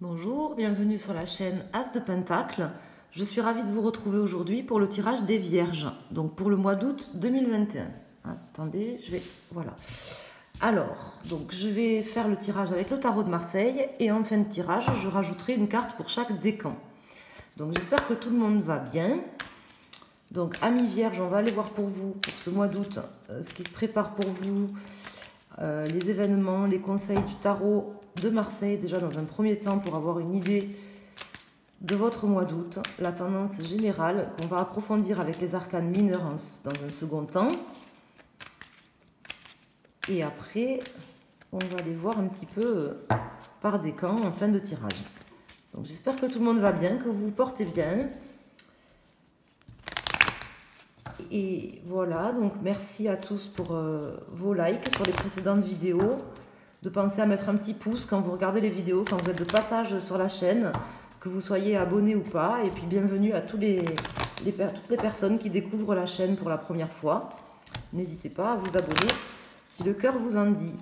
Bonjour, bienvenue sur la chaîne As de Pentacle. Je suis ravie de vous retrouver aujourd'hui pour le tirage des Vierges, donc pour le mois d'août 2021. Attendez, voilà. Alors, donc je vais faire le tirage avec le tarot de Marseille et en fin de tirage, je rajouterai une carte pour chaque décan. Donc j'espère que tout le monde va bien. Donc amis Vierges, on va aller voir pour vous, pour ce mois d'août, ce qui se prépare pour vous, les événements, les conseils du tarot de Marseille, déjà dans un premier temps pour avoir une idée de votre mois d'août, la tendance générale qu'on va approfondir avec les arcanes mineurs dans un second temps. Et après, on va aller voir un petit peu par décan en fin de tirage. Donc j'espère que tout le monde va bien, que vous vous portez bien. Et voilà, donc merci à tous pour vos likes sur les précédentes vidéos. De penser à mettre un petit pouce quand vous regardez les vidéos, quand vous êtes de passage sur la chaîne, que vous soyez abonné ou pas. Et puis bienvenue à toutes les personnes qui découvrent la chaîne pour la première fois. N'hésitez pas à vous abonner si le cœur vous en dit.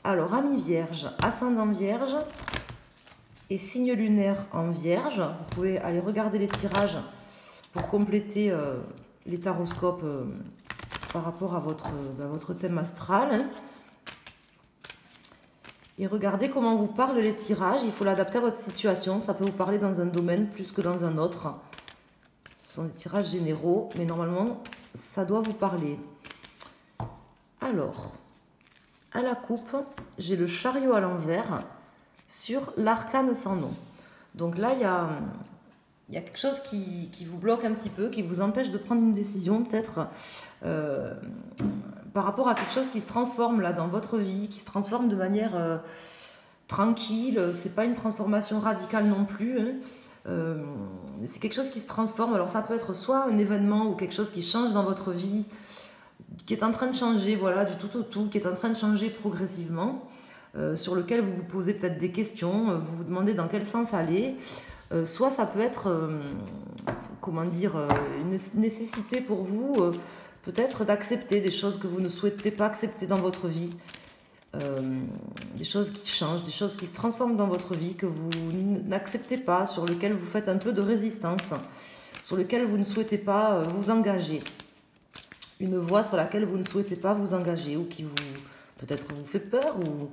Alors, amis Vierge, ascendant Vierge et signe lunaire en Vierge. Vous pouvez aller regarder les tirages pour compléter les taroscopes par rapport à votre thème astral. Et regardez comment vous parlent les tirages. Il faut l'adapter à votre situation. Ça peut vous parler dans un domaine plus que dans un autre. Ce sont des tirages généraux, mais normalement, ça doit vous parler. Alors, à la coupe, j'ai le chariot à l'envers sur l'arcane sans nom. Donc là, il y a quelque chose qui vous bloque un petit peu, qui vous empêche de prendre une décision, peut-être par rapport à quelque chose qui se transforme là dans votre vie, qui se transforme de manière tranquille. C'est pas une transformation radicale non plus, hein. C'est quelque chose qui se transforme. Alors ça peut être soit un événement ou quelque chose qui change dans votre vie, qui est en train de changer, voilà, du tout au tout, qui est en train de changer progressivement, sur lequel vous vous posez peut-être des questions, vous vous demandez dans quel sens aller. Soit ça peut être, comment dire, une nécessité pour vous, peut-être d'accepter des choses que vous ne souhaitez pas accepter dans votre vie, des choses qui changent, des choses qui se transforment dans votre vie, que vous n'acceptez pas, sur lesquelles vous faites un peu de résistance, sur lesquelles vous ne souhaitez pas vous engager. Une voie sur laquelle vous ne souhaitez pas vous engager, ou qui peut-être vous fait peur, ou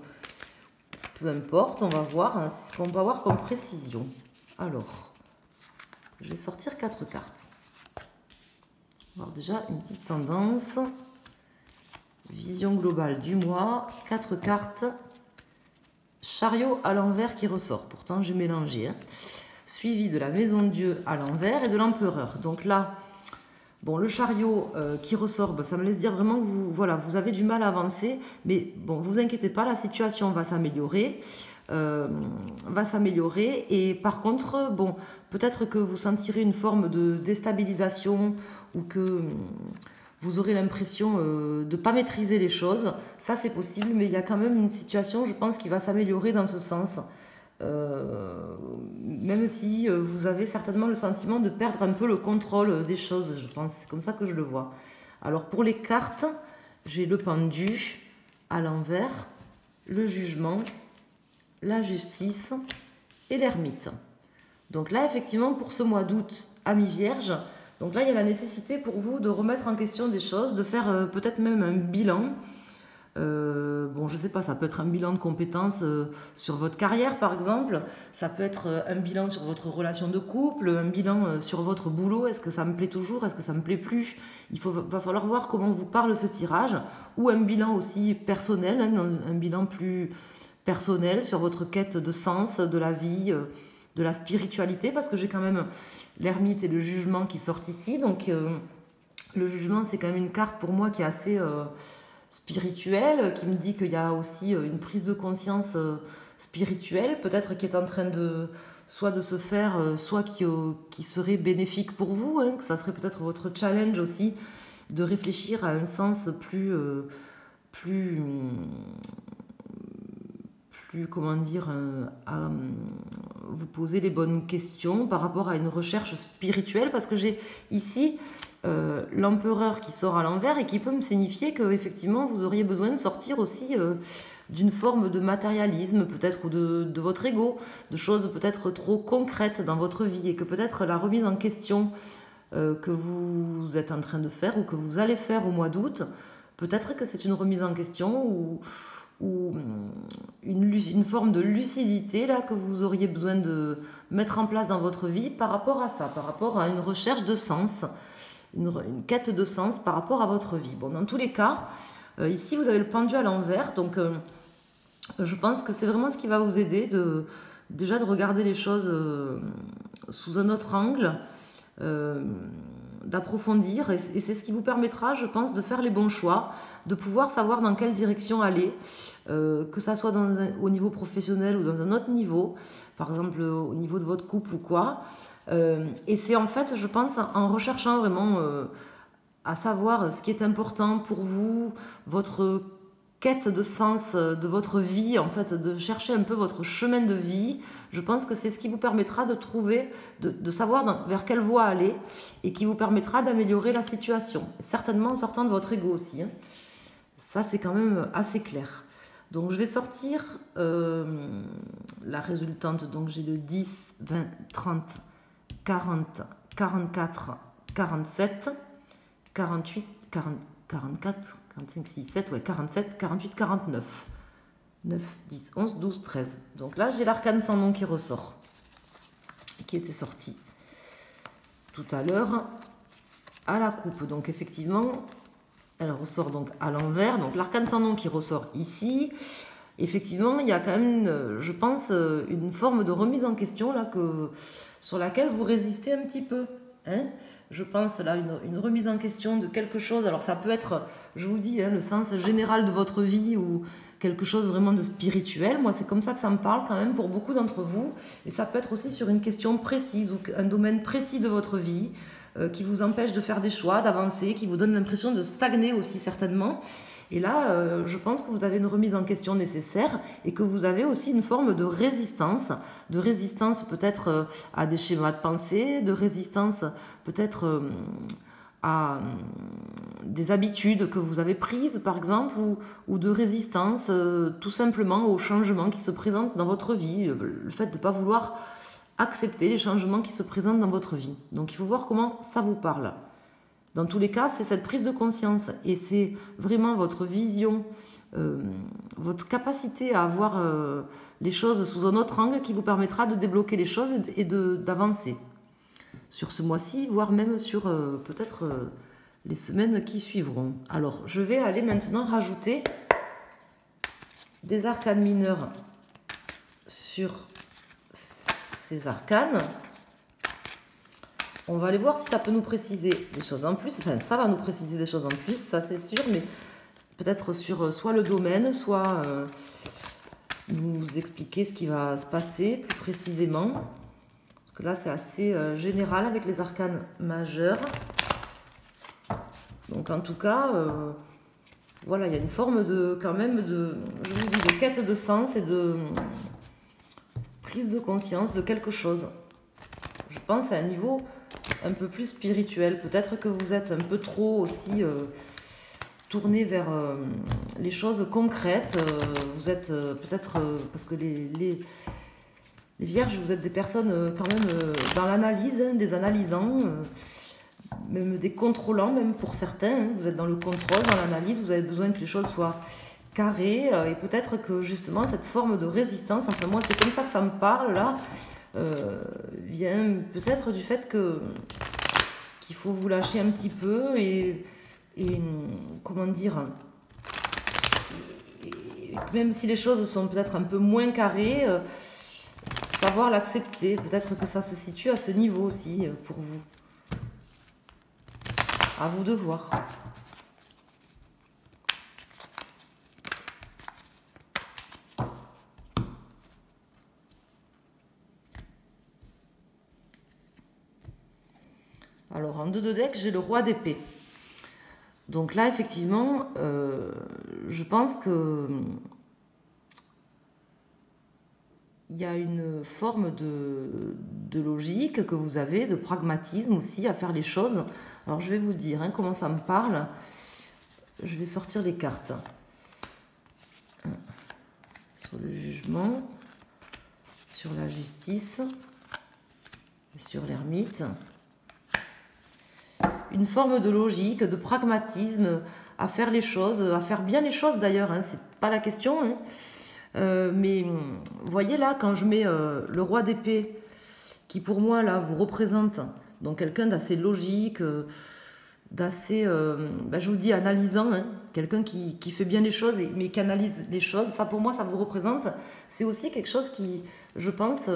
peu importe, on va voir hein, ce qu'on va voir comme précision. Alors, je vais sortir 4 cartes. On va voir déjà une petite tendance. Vision globale du mois. 4 cartes. Chariot à l'envers qui ressort. Pourtant, j'ai mélangé. Hein. Suivi de la maison de Dieu à l'envers et de l'empereur. Donc là, bon, le chariot qui ressort, ça me laisse dire vraiment que vous avez du mal à avancer. Mais bon, vous inquiétez pas, la situation va s'améliorer. Et par contre, bon, peut-être que vous sentirez une forme de déstabilisation ou que vous aurez l'impression de ne pas maîtriser les choses. Ça, c'est possible, mais il y a quand même une situation, je pense, qui va s'améliorer dans ce sens. Même si vous avez certainement le sentiment de perdre un peu le contrôle des choses, je pense. C'est comme ça que je le vois. Alors, pour les cartes, j'ai le pendu à l'envers, le jugement, la justice et l'ermite. Donc là, effectivement, pour ce mois d'août, amis Vierge, donc là, il y a la nécessité pour vous de remettre en question des choses, de faire peut-être même un bilan. Bon, je sais pas, ça peut être un bilan de compétences sur votre carrière, par exemple. Ça peut être un bilan sur votre relation de couple, un bilan sur votre boulot. Est-ce que ça me plaît toujours? Est-ce que ça me plaît plus? Va falloir voir comment vous parle ce tirage. Ou un bilan aussi personnel, hein, un bilan plus personnel sur votre quête de sens, de la vie, de la spiritualité, parce que j'ai quand même l'ermite et le jugement qui sortent ici. Donc le jugement, c'est quand même une carte pour moi qui est assez spirituelle, qui me dit qu'il y a aussi une prise de conscience spirituelle, peut-être qui est en train de soit de se faire, soit qui serait bénéfique pour vous, hein, que ça serait peut-être votre challenge aussi, de réfléchir à un sens plus comment dire, à vous poser les bonnes questions par rapport à une recherche spirituelle, parce que j'ai ici l'empereur qui sort à l'envers et qui peut me signifier que effectivement vous auriez besoin de sortir aussi d'une forme de matérialisme, peut-être, ou de votre ego, de choses peut-être trop concrètes dans votre vie, et que peut-être la remise en question que vous êtes en train de faire ou que vous allez faire au mois d'août, peut-être que c'est une remise en question ou une forme de lucidité là que vous auriez besoin de mettre en place dans votre vie par rapport à ça, par rapport à une recherche de sens, une quête de sens par rapport à votre vie. Bon, dans tous les cas, ici vous avez le pendu à l'envers, donc je pense que c'est vraiment ce qui va vous aider déjà de regarder les choses sous un autre angle, d'approfondir, et c'est ce qui vous permettra, je pense, de faire les bons choix, de pouvoir savoir dans quelle direction aller, que ça soit au niveau professionnel ou dans un autre niveau, par exemple au niveau de votre couple ou quoi. Et c'est en fait, je pense, en recherchant vraiment à savoir ce qui est important pour vous, votre quête de sens de votre vie, en fait, de chercher un peu votre chemin de vie. Je pense que c'est ce qui vous permettra de trouver, de savoir vers quelle voie aller, et qui vous permettra d'améliorer la situation. Certainement en sortant de votre ego aussi. Hein. Ça, c'est quand même assez clair. Donc, je vais sortir la résultante. Donc, j'ai le 10, 20, 30, 40, 44, 47, 48, 40, 44, 45, 6, 7, ouais, 47, 48, 49. 9, 10, 11, 12, 13. Donc là, j'ai l'arcane sans nom qui ressort, qui était sorti tout à l'heure à la coupe. Donc effectivement, elle ressort donc à l'envers. Donc l'arcane sans nom qui ressort ici. Effectivement, il y a quand même, je pense, une forme de remise en question là, sur laquelle vous résistez un petit peu. Hein, je pense là, une remise en question de quelque chose. Alors ça peut être, je vous dis, hein, le sens général de votre vie ou quelque chose vraiment de spirituel. Moi, c'est comme ça que ça me parle quand même pour beaucoup d'entre vous. Et ça peut être aussi sur une question précise ou un domaine précis de votre vie qui vous empêche de faire des choix, d'avancer, qui vous donne l'impression de stagner aussi certainement. Et là, je pense que vous avez une remise en question nécessaire et que vous avez aussi une forme de résistance peut-être à des schémas de pensée, de résistance peut-être à des habitudes que vous avez prises, par exemple, ou de résistance tout simplement aux changements qui se présentent dans votre vie, le fait de ne pas vouloir accepter les changements qui se présentent dans votre vie. Donc il faut voir comment ça vous parle. Dans tous les cas, c'est cette prise de conscience et c'est vraiment votre vision, votre capacité à voir les choses sous un autre angle qui vous permettra de débloquer les choses et d'avancer sur ce mois-ci, voire même sur peut-être les semaines qui suivront. Alors, je vais aller maintenant rajouter des arcanes mineurs sur ces arcanes. On va aller voir si ça peut nous préciser des choses en plus. Enfin, ça va nous préciser des choses en plus, ça c'est sûr, mais peut-être sur soit le domaine, soit nous expliquer ce qui va se passer plus précisément. Parce que là, c'est assez général avec les arcanes majeurs. Donc, en tout cas, voilà, il y a une forme quand même de, je vous dis, de quête de sens et de prise de conscience de quelque chose. Je pense à un niveau un peu plus spirituel. Peut-être que vous êtes un peu trop aussi tourné vers les choses concrètes. Vous êtes peut-être, parce que les vierges, vous êtes des personnes quand même dans l'analyse, hein, des analysants, même des contrôlants, même pour certains. Hein. Vous êtes dans le contrôle, dans l'analyse, vous avez besoin que les choses soient carrées. Et peut-être que justement, cette forme de résistance, enfin moi c'est comme ça que ça me parle là, vient peut-être du fait qu'il faut vous lâcher un petit peu et comment dire, même si les choses sont peut-être un peu moins carrées, savoir l'accepter. Peut-être que ça se situe à ce niveau aussi pour vous. À vous de voir. Alors, en 2 de deck, j'ai le roi d'épée. Donc là, effectivement, je pense que il y a une forme de logique que vous avez, de pragmatisme aussi à faire les choses. Alors, je vais vous dire hein, comment ça me parle. Je vais sortir les cartes. sur le jugement, sur la justice, sur l'ermite. Une forme de logique, de pragmatisme à faire les choses, à faire bien les choses d'ailleurs, hein, c'est pas la question. Hein. Mais vous voyez là, quand je mets le roi d'épée, qui pour moi là vous représente, donc quelqu'un d'assez logique, d'assez, je vous dis analysant, hein, quelqu'un qui fait bien les choses, mais qui analyse les choses, ça pour moi ça vous représente. C'est aussi quelque chose qui, je pense,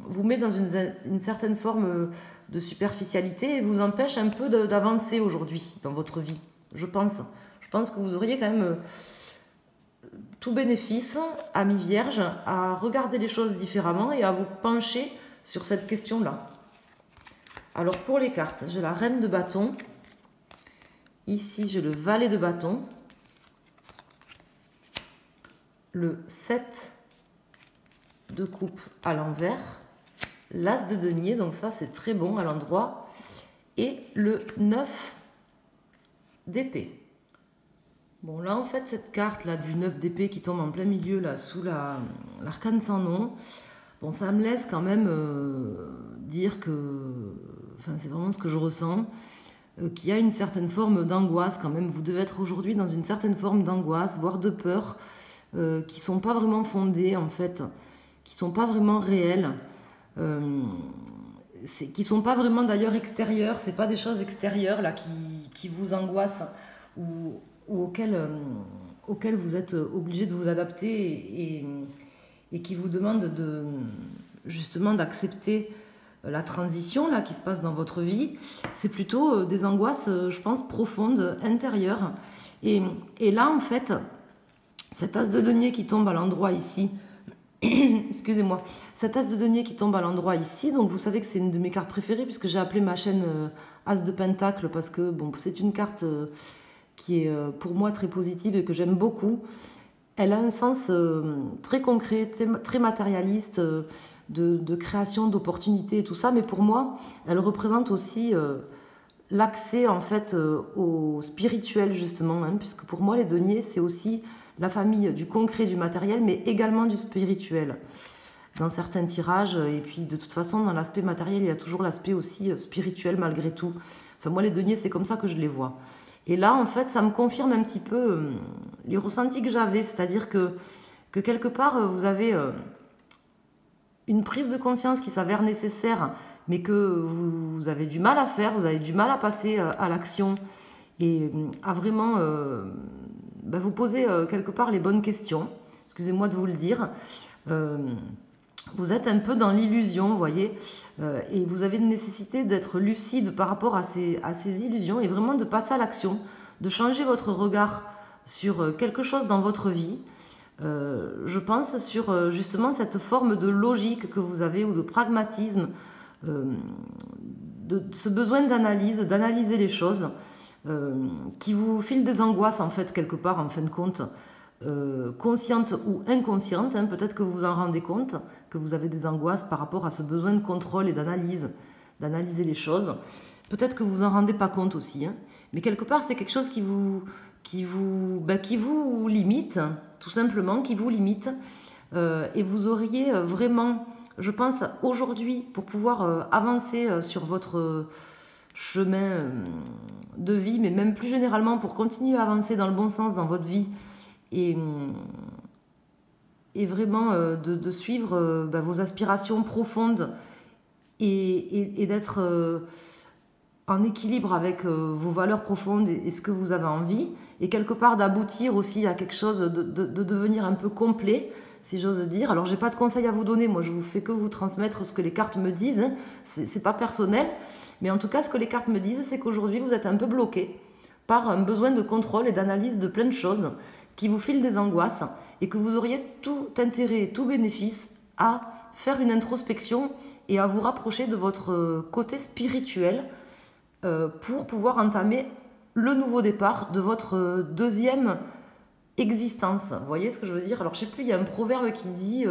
vous met dans une certaine forme de superficialité et vous empêche un peu d'avancer aujourd'hui dans votre vie, je pense. Je pense que vous auriez quand même tout bénéfice, ami Vierge, à regarder les choses différemment et à vous pencher sur cette question-là. Alors pour les cartes, j'ai la reine de bâton. Ici, j'ai le valet de bâton. Le 7 de coupe à l'envers. L'as de denier, donc ça c'est très bon à l'endroit. Et le 9 d'épée. Bon là en fait cette carte là du 9 d'épée qui tombe en plein milieu là sous l'arcane sans nom, bon ça me laisse quand même dire que, enfin c'est vraiment ce que je ressens, qu'il y a une certaine forme d'angoisse quand même. Vous devez être aujourd'hui dans une certaine forme d'angoisse, voire de peur, qui sont pas vraiment fondées en fait, qui sont pas vraiment réelles, qui sont pas vraiment d'ailleurs extérieures, c'est pas des choses extérieures là qui vous angoissent ou auxquelles vous êtes obligé de vous adapter et qui vous demandent justement d'accepter la transition là qui se passe dans votre vie. C'est plutôt des angoisses, je pense, profondes, intérieures. Et là, en fait, cet as de denier qui tombe à l'endroit ici, excusez-moi, cet as de denier qui tombe à l'endroit ici, donc vous savez que c'est une de mes cartes préférées puisque j'ai appelé ma chaîne As de Pentacle parce que bon, c'est une carte qui est pour moi très positive et que j'aime beaucoup. Elle a un sens très concret, très matérialiste, de création, d'opportunités et tout ça, mais pour moi, elle représente aussi l'accès en fait au spirituel justement, hein, puisque pour moi les deniers c'est aussi la famille du concret, du matériel, mais également du spirituel dans certains tirages. Et puis de toute façon dans l'aspect matériel il y a toujours l'aspect aussi spirituel malgré tout. Enfin moi les deniers c'est comme ça que je les vois. Et là en fait ça me confirme un petit peu les ressentis que j'avais, c'est-à-dire que quelque part vous avez une prise de conscience qui s'avère nécessaire mais que vous avez du mal à faire, vous avez du mal à passer à l'action et à vraiment vous poser quelque part les bonnes questions, excusez-moi de vous le dire. Vous êtes un peu dans l'illusion, vous voyez, et vous avez une nécessité d'être lucide par rapport à ces illusions et vraiment de passer à l'action, de changer votre regard sur quelque chose dans votre vie. Je pense sur justement cette forme de logique que vous avez ou de pragmatisme, de ce besoin d'analyser les choses, qui vous file des angoisses en fait quelque part en fin de compte, conscientes ou inconscientes, hein, peut-être que vous vous en rendez compte, que vous avez des angoisses par rapport à ce besoin de contrôle et d'analyser les choses. Peut-être que vous vous en rendez pas compte aussi, hein, mais quelque part c'est quelque chose qui vous limite, tout simplement, qui vous limite, et vous auriez vraiment, je pense, aujourd'hui, pour pouvoir avancer sur votre chemin de vie, mais même plus généralement pour continuer à avancer dans le bon sens dans votre vie et vraiment de suivre vos aspirations profondes et d'être en équilibre avec vos valeurs profondes et ce que vous avez envie, et quelque part d'aboutir aussi à quelque chose, de devenir un peu complet, si j'ose dire. Alors j'ai pas de conseils à vous donner, moi je vous fais que vous transmettre ce que les cartes me disent, hein. C'est pas personnel, mais en tout cas ce que les cartes me disent c'est qu'aujourd'hui vous êtes un peu bloqué par un besoin de contrôle et d'analyse de plein de choses qui vous filent des angoisses et que vous auriez tout intérêt, tout bénéfice à faire une introspection et à vous rapprocher de votre côté spirituel pour pouvoir entamer le nouveau départ de votre deuxième existence. Vous voyez ce que je veux dire? Alors je sais plus, il y a un proverbe qui dit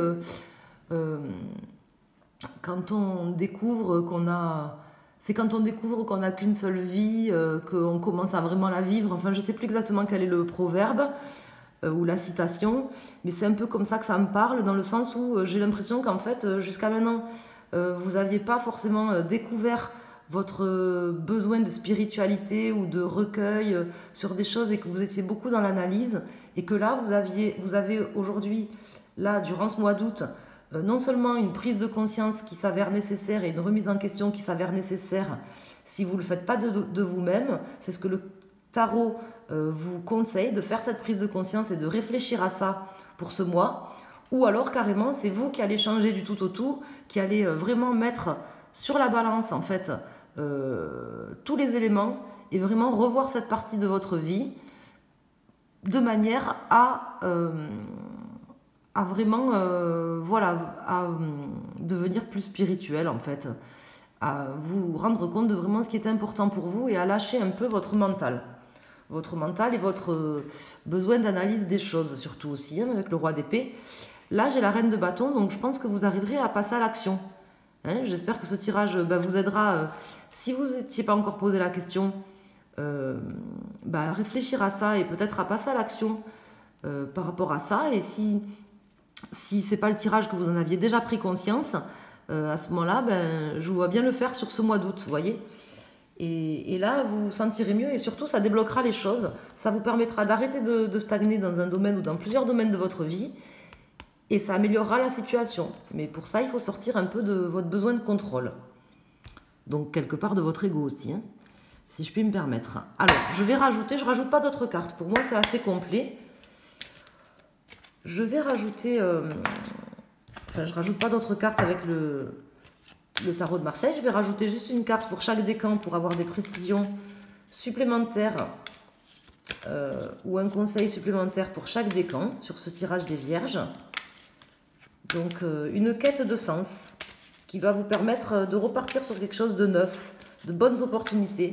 quand on découvre qu'on a... C'est quand on découvre qu'on n'a qu'une seule vie, qu'on commence à vraiment la vivre. Enfin, je ne sais plus exactement quel est le proverbe. ou la citation, mais c'est un peu comme ça que ça me parle, dans le sens où j'ai l'impression qu'en fait, jusqu'à maintenant, vous n'aviez pas forcément découvert votre besoin de spiritualité ou de recueil sur des choses et que vous étiez beaucoup dans l'analyse et que là, vous avez aujourd'hui, là, durant ce mois d'août, non seulement une prise de conscience qui s'avère nécessaire et une remise en question qui s'avère nécessaire si vous ne le faites pas de vous-même, c'est ce que le tarot vous conseille, de faire cette prise de conscience et de réfléchir à ça pour ce mois, ou alors carrément c'est vous qui allez changer du tout au tout, qui allez vraiment mettre sur la balance en fait tous les éléments et vraiment revoir cette partie de votre vie de manière à vraiment voilà, à devenir plus spirituel en fait, à vous rendre compte de vraiment ce qui est important pour vous et à lâcher un peu votre mental et votre besoin d'analyse des choses surtout aussi, hein, avec le roi d'épée. Là j'ai la reine de bâton, donc je pense que vous arriverez à passer à l'action. Hein, j'espère que ce tirage vous aidera, si vous n'étiez pas encore posé la question, réfléchir à ça et peut-être à passer à l'action par rapport à ça. Et si ce n'est pas le tirage que vous en aviez déjà pris conscience, à ce moment-là, je vous vois bien le faire sur ce mois d'août, vous voyez. Et là, vous vous sentirez mieux et surtout, ça débloquera les choses. Ça vous permettra d'arrêter de stagner dans un domaine ou dans plusieurs domaines de votre vie et ça améliorera la situation. Mais pour ça, il faut sortir un peu de votre besoin de contrôle. Donc, quelque part de votre ego aussi, hein, si je puis me permettre. Alors, je vais rajouter, je ne rajoute pas d'autres cartes. Pour moi, c'est assez complet. Je vais rajouter... je ne rajoute pas d'autres cartes avec le tarot de Marseille. Je vais rajouter juste une carte pour chaque décan pour avoir des précisions supplémentaires ou un conseil supplémentaire pour chaque décan sur ce tirage des Vierges. Donc, une quête de sens qui va vous permettre de repartir sur quelque chose de neuf, de bonnes opportunités.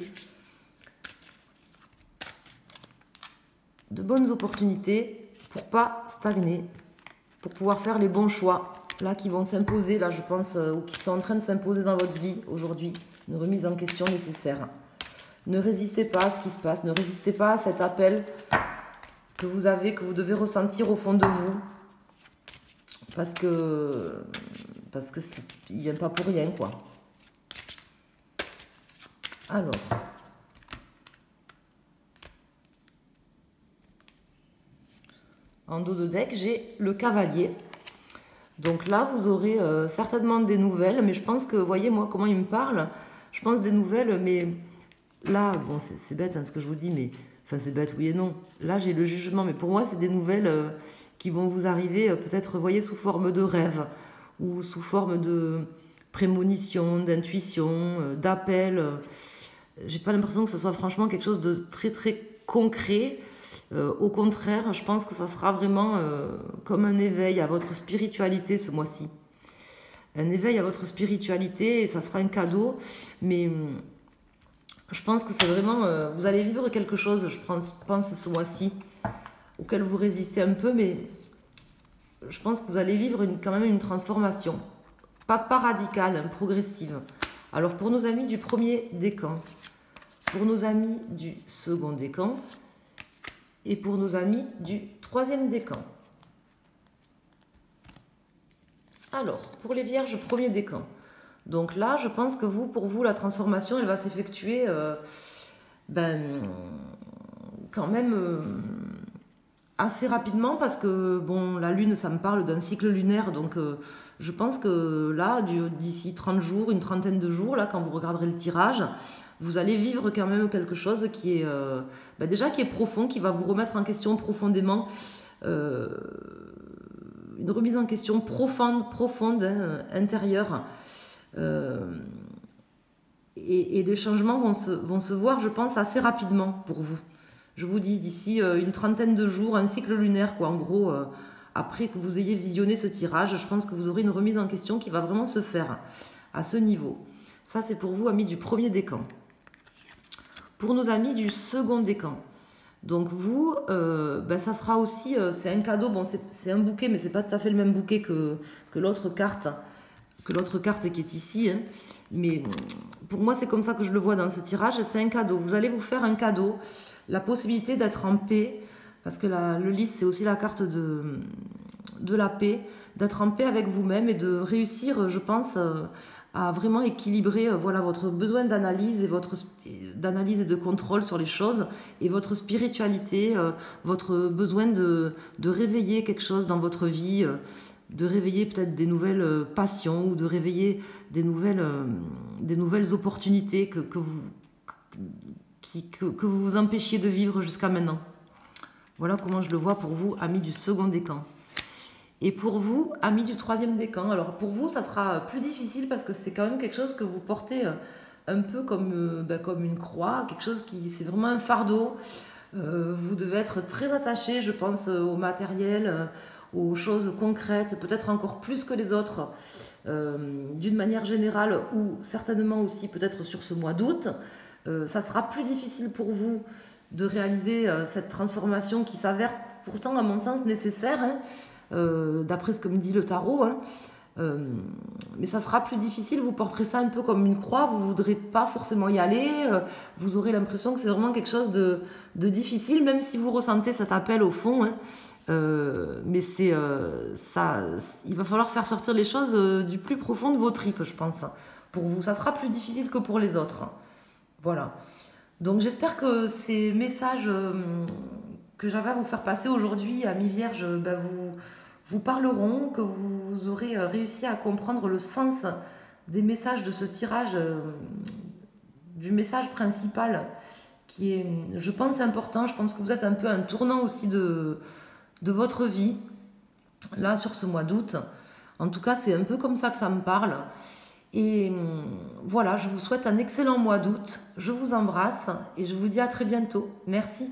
De bonnes opportunités pour pas stagner, pour pouvoir faire les bons choix, là, qui vont s'imposer, là, je pense, ou qui sont en train de s'imposer dans votre vie aujourd'hui. Une remise en question nécessaire. Ne résistez pas à ce qui se passe, ne résistez pas à cet appel que vous avez, que vous devez ressentir au fond de vous. Parce que il vient pas pour rien, quoi. Alors. En dos de deck, j'ai le cavalier. Donc là, vous aurez certainement des nouvelles, mais je pense que, voyez, moi, comment il me parle, je pense des nouvelles, mais là, bon, c'est bête hein, ce que je vous dis, mais, enfin, c'est bête, oui et non. Là, j'ai le jugement, mais pour moi, c'est des nouvelles qui vont vous arriver, peut-être, vous voyez, sous forme de rêve, ou sous forme de prémonition, d'intuition, d'appel. J'ai pas l'impression que ce soit franchement quelque chose de très, très concret. Au contraire, je pense que ça sera vraiment comme un éveil à votre spiritualité ce mois-ci. Un éveil à votre spiritualité, et ça sera un cadeau. Mais je pense que c'est vraiment... vous allez vivre quelque chose, je pense ce mois-ci, auquel vous résistez un peu, mais je pense que vous allez vivre quand même une transformation. Pas radicale, hein, progressive. Alors pour nos amis du premier décan, pour nos amis du second décan, et pour nos amis du troisième décan. Alors, pour les Vierges, premier décan. Donc là, je pense que pour vous, la transformation, elle va s'effectuer quand même assez rapidement parce que, bon, la Lune, ça me parle d'un cycle lunaire, donc je pense que là, d'ici 30 jours, une trentaine de jours, là, quand vous regarderez le tirage, vous allez vivre quand même quelque chose qui est déjà qui est profond, qui va vous remettre en question profondément, une remise en question profonde hein, intérieure. Et les changements vont se voir, je pense, assez rapidement pour vous. Je vous dis, d'ici une trentaine de jours, un cycle lunaire, quoi, en gros, après que vous ayez visionné ce tirage, je pense que vous aurez une remise en question qui va vraiment se faire à ce niveau. Ça, c'est pour vous, amis du premier décan. Pour nos amis du second décan, donc vous, ça sera aussi, c'est un cadeau, bon c'est un bouquet, mais c'est pas tout à fait le même bouquet que l'autre carte qui est ici, hein. Mais pour moi c'est comme ça que je le vois dans ce tirage, c'est un cadeau. Vous allez vous faire un cadeau, la possibilité d'être en paix parce que le lys, c'est aussi la carte de la paix, d'être en paix avec vous-même et de réussir, je pense, à vraiment équilibrer voilà, votre besoin d'analyse et de contrôle sur les choses et votre spiritualité, votre besoin de réveiller quelque chose dans votre vie, de réveiller peut-être des nouvelles passions ou de réveiller des nouvelles opportunités que vous vous empêchiez de vivre jusqu'à maintenant. Voilà comment je le vois pour vous, amis du second décan. Et pour vous, amis du troisième décan, alors pour vous, ça sera plus difficile parce que c'est quand même quelque chose que vous portez un peu comme une croix, quelque chose qui, c'est vraiment un fardeau. Vous devez être très attaché, je pense, au matériel, aux choses concrètes, peut-être encore plus que les autres, d'une manière générale, ou certainement aussi peut-être sur ce mois d'août. Ça sera plus difficile pour vous de réaliser cette transformation qui s'avère pourtant, à mon sens, nécessaire, hein, d'après ce que me dit le tarot. Hein. Mais ça sera plus difficile, vous porterez ça un peu comme une croix, vous ne voudrez pas forcément y aller, vous aurez l'impression que c'est vraiment quelque chose de difficile, même si vous ressentez cet appel au fond. Hein. Mais c'est ça, il va falloir faire sortir les choses du plus profond de vos tripes, je pense. Pour vous, ça sera plus difficile que pour les autres. Voilà. Donc j'espère que ces messages que j'avais à vous faire passer aujourd'hui, amis vierges, vous parleront, que vous aurez réussi à comprendre le sens des messages de ce tirage, du message principal, qui est, je pense, important. Je pense que vous êtes un peu un tournant aussi de votre vie, là, sur ce mois d'août. En tout cas, c'est un peu comme ça que ça me parle. Et voilà, je vous souhaite un excellent mois d'août. Je vous embrasse et je vous dis à très bientôt. Merci.